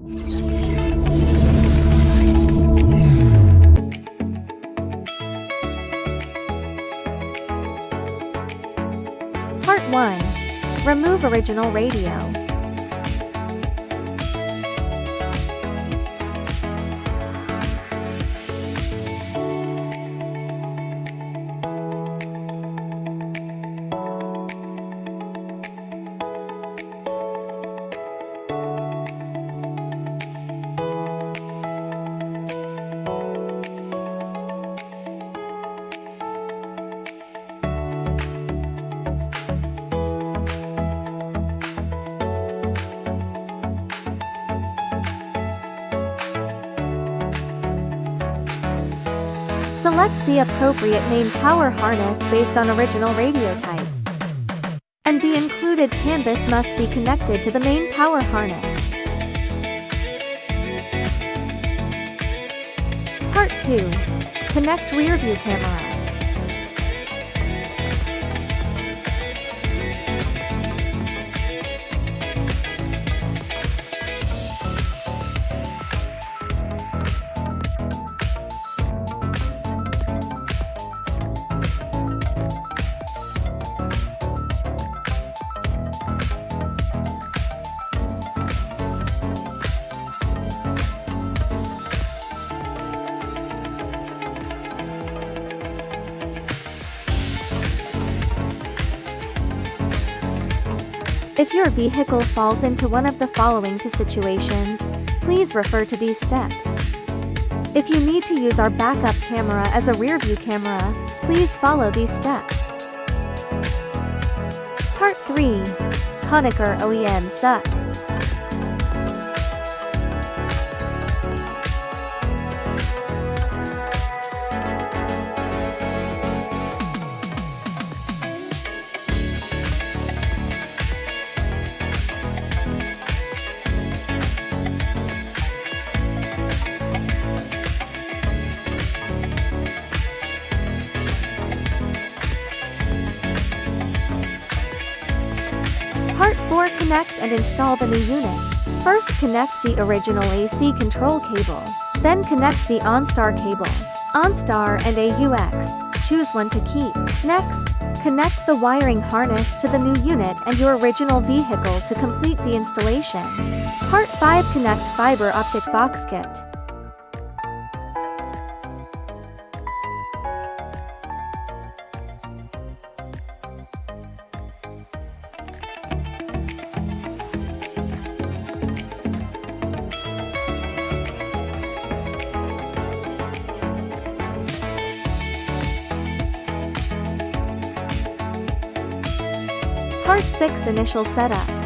Part 1. Remove original radio. Select the appropriate main power harness based on original radio type. And the included canvas must be connected to the main power harness. Part 2. Connect rearview camera. If your vehicle falls into one of the following two situations, please refer to these steps. If you need to use our backup camera as a rearview camera, please follow these steps. Part 3. Conacher OEM SUC. Part 4. Connect and install the new unit. First, connect the original AC control cable. Then connect the OnStar cable. OnStar and AUX. Choose one to keep. Next, connect the wiring harness to the new unit and your original vehicle to complete the installation. Part 5. Connect fiber optic box kit. Part 6. Initial setup.